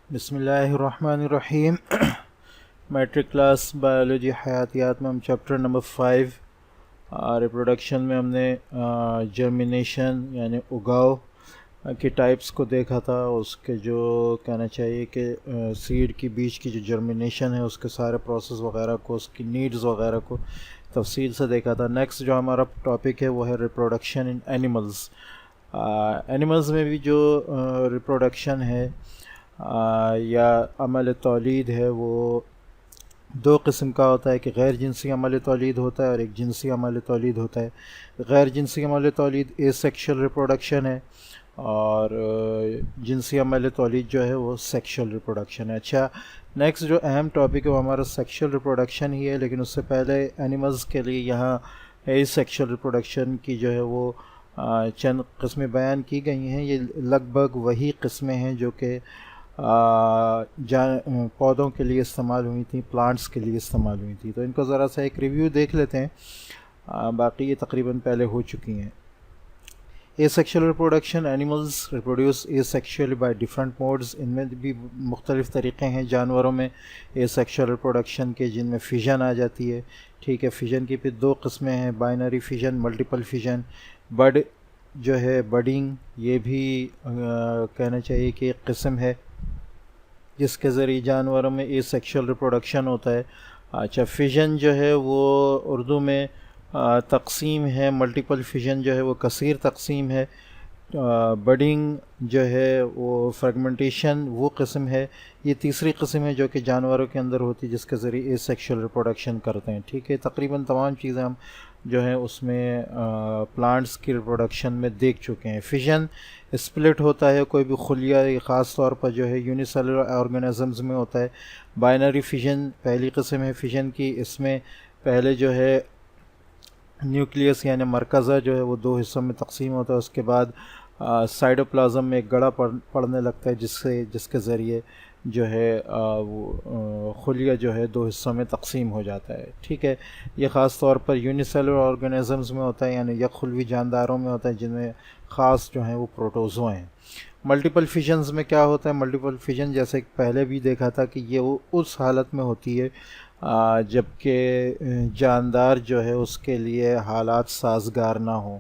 بسم اللہ الرحمن الرحیم میٹرک کلاس بایولوجی حیاتیات میں ہم چیپٹر نمبر 5 ریپروڈکشن میں ہم نے جرمینیشن یعنی اگاؤ کی ٹائپس کو دیکھا تھا. اس کے جو کہنا چاہیے کہ سیڈ کی بیج کی جو جرمینیشن ہے اس کے سارے پروسیس وغیرہ کو, اس کی نیڈز وغیرہ کو تفصیل سے دیکھا تھا. نیکسٹ جو ہمارا ٹاپک ہے وہ ہے ریپروڈکشن ان اینیملز. اینیملز میں بھی جو ریپروڈکشن ہے یا عمل تولید ہے وہ دو قسم کا ہوتا ہے کہ غیر جنسی عمل تولید ہوتا ہے اور ایک جنسی عمل تولید ہوتا ہے. غیر جنسی عمل تولید اے سیکشل ریپروڈکشن ہے اور جنسی عمل تولید جو ہے وہ سیکشل ریپروڈکشن ہے. اچھا, نیکسٹ جو اہم ٹاپک ہے وہ ہمارا سیکشل ریپروڈکشن ہی ہے, لیکن اس سے پہلے اینیملز کے لیے یہاں اے سیکشل ریپروڈکشن کی جو ہے وہ چند قسمیں بیان کی گئی ہیں. یہ لگ بھگ وہی قسمیں ہیں جو کہ پودوں کے لیے استعمال ہوئی تھیں, پلانٹس کے لیے استعمال ہوئی تھیں. تو ان کو ذرا سا ایک ریویو دیکھ لیتے ہیں, باقی یہ تقریباً پہلے ہو چکی ہیں. Asexual reproduction, animals reproduce asexually by different modes. ان میں بھی مختلف طریقے ہیں جانوروں میں اے سیکشل ریپروڈکشن کے, جن میں فیژن آ جاتی ہے. ٹھیک ہے, فیژن کی پھر دو قسمیں ہیں, بائنری فیژن, ملٹیپل فیژن. بڈ جو ہے بڈنگ, یہ بھی کہنا چاہیے کہ ایک قسم ہے جس کے ذریعے جانوروں میں اے سیکشل ریپروڈکشن ہوتا ہے. اچھا, فیژن جو ہے وہ اردو میں تقسیم ہے, ملٹیپل فیژن جو ہے وہ کثیر تقسیم ہے. بڈنگ جو ہے وہ فریگمنٹیشن وہ قسم ہے. یہ تیسری قسم ہے جو کہ جانوروں کے اندر ہوتی ہے جس کے ذریعے اے سیکشل ریپروڈکشن کرتے ہیں. ٹھیک ہے, تقریباً تمام چیزیں ہم جو ہیں اس میں پلانٹس کی ریپروڈکشن میں دیکھ چکے ہیں. فیژن اسپلٹ ہوتا ہے, کوئی بھی خلیہ خاص طور پر جو ہے یونیسیلولر آرگنزمز میں ہوتا ہے. بائنری فیژن پہلی قسم ہے فیژن کی, اس میں پہلے جو ہے نیوکلیس یعنی مرکزہ جو ہے وہ دو حصوں میں تقسیم ہوتا ہے. اس کے بعد سائٹوپلازم میں ایک گڑھا پڑنے لگتا ہے جس کے ذریعے جو ہے وہ خلیہ جو ہے دو حصوں میں تقسیم ہو جاتا ہے. ٹھیک ہے, یہ خاص طور پر یونیسیلولر آرگنزمز میں ہوتا ہے, یعنی یک خلوی جانداروں میں ہوتا ہے جن میں خاص جو ہیں وہ پروٹوزوا ہیں. ملٹیپل فیژنز میں کیا ہوتا ہے؟ ملٹیپل فیژن جیسے پہلے بھی دیکھا تھا کہ یہ اس حالت میں ہوتی ہے جب کہ جاندار جو ہے اس کے لیے حالات سازگار نہ ہوں,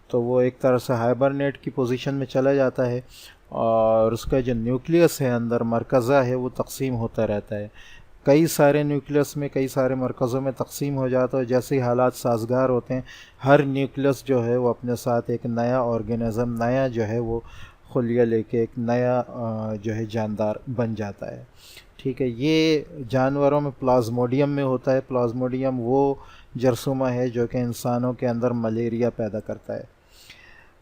تو وہ ایک طرح سے ہائبرنیٹ کی پوزیشن میں چلا جاتا ہے اور اس کا جو نیوکلیس ہے اندر مرکزہ ہے وہ تقسیم ہوتا رہتا ہے. کئی سارے نیوکلیس میں کئی سارے مرکزوں میں تقسیم ہو جاتا ہے. جیسے ہی حالات سازگار ہوتے ہیں ہر نیوکلیس جو ہے وہ اپنے ساتھ ایک نیا آرگنزم, نیا جو ہے وہ خلیہ لے کے ایک نیا جو ہے جاندار بن جاتا ہے. ٹھیک ہے, یہ جانوروں میں پلازموڈیم میں ہوتا ہے. پلازموڈیم وہ جرثومہ ہے جو کہ انسانوں کے اندر ملیریا پیدا کرتا ہے.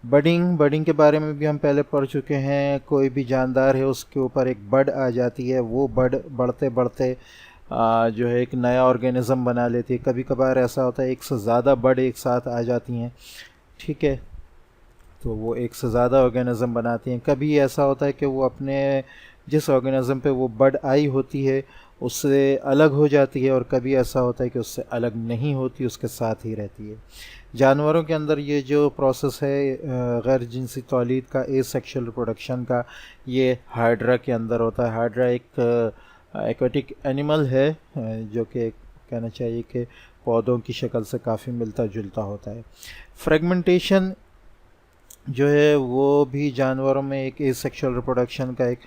بڈنگ کے بارے میں بھی ہم پہلے پڑھ چکے ہیں. کوئی بھی جاندار ہے اس کے اوپر ایک بڈ آ جاتی ہے, وہ بڈ بڑھتے بڑھتے جو ہے ایک نیا آرگنزم بنا لیتی ہے. کبھی کبھار ایسا ہوتا ہے ایک سے زیادہ بڈ ایک ساتھ آ جاتی ہیں. ٹھیک ہے, تو وہ ایک سے زیادہ آرگنزم بناتی ہیں. کبھی ایسا ہوتا ہے کہ وہ اپنے جس آرگنزم پہ وہ بڈ آئی ہوتی ہے اس سے الگ ہو جاتی ہے, اور کبھی ایسا ہوتا ہے کہ اس سے الگ نہیں ہوتی, اس کے ساتھ ہی رہتی ہے. جانوروں کے اندر یہ جو پروسیس ہے غیر جنسی تولید کا, اے سیکشل ریپروڈکشن کا, یہ ہائیڈرا کے اندر ہوتا ہے. ہائیڈرا ایک ایکویٹک اینیمل ہے جو کہ کہنا چاہیے کہ پودوں کی شکل سے کافی ملتا جلتا ہوتا ہے. فریگمنٹیشن جو ہے وہ بھی جانوروں میں ایک اے سیکشل ریپروڈکشن کا ایک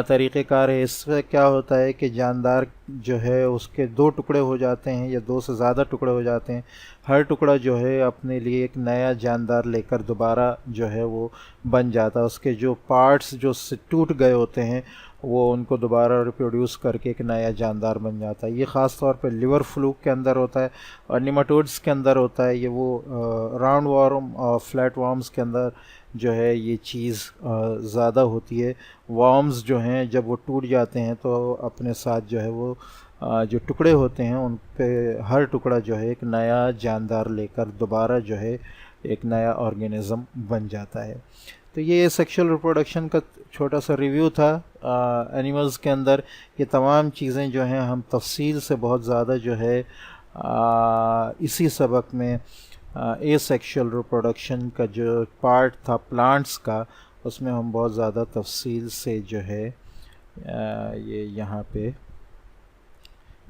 طریقہ کار ہے. اس سے کیا ہوتا ہے کہ جاندار جو ہے اس کے دو ٹکڑے ہو جاتے ہیں یا دو سے زیادہ ٹکڑے ہو جاتے ہیں. ہر ٹکڑا جو ہے اپنے لیے ایک نیا جاندار لے کر دوبارہ جو ہے وہ بن جاتا ہے. اس کے جو پارٹس جو ٹوٹ گئے ہوتے ہیں وہ ان کو دوبارہ ریپروڈیوس کر کے ایک نیا جاندار بن جاتا ہے. یہ خاص طور پہ لیور فلوک کے اندر ہوتا ہے اور نیماٹوڈس کے اندر ہوتا ہے. یہ وہ راؤنڈ وارم اور فلیٹ وارمز کے اندر جو ہے یہ چیز زیادہ ہوتی ہے. وارمز جو ہیں جب وہ ٹوٹ جاتے ہیں تو اپنے ساتھ جو ہے وہ جو ٹکڑے ہوتے ہیں ان پہ ہر ٹکڑا جو ہے ایک نیا جاندار لے کر دوبارہ جو ہے ایک نیا آرگنزم بن جاتا ہے. تو یہ سیکشل ریپروڈکشن کا چھوٹا سا ریویو تھا اینیملز کے اندر. یہ تمام چیزیں جو ہیں ہم تفصیل سے بہت زیادہ جو ہے اسی سبق میں اے سیکشل ریپروڈکشن کا جو پارٹ تھا پلانٹس کا, اس میں ہم بہت زیادہ تفصیل سے جو ہے یہ یہاں پہ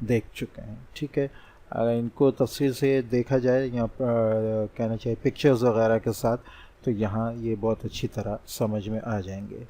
دیکھ چکے ہیں. ٹھیک ہے, اگر ان کو تفصیل سے دیکھا جائے یہاں پر کہنا چاہیے پکچرز وغیرہ کے ساتھ, تو یہاں یہ بہت اچھی طرح سمجھ میں آ جائیں گے.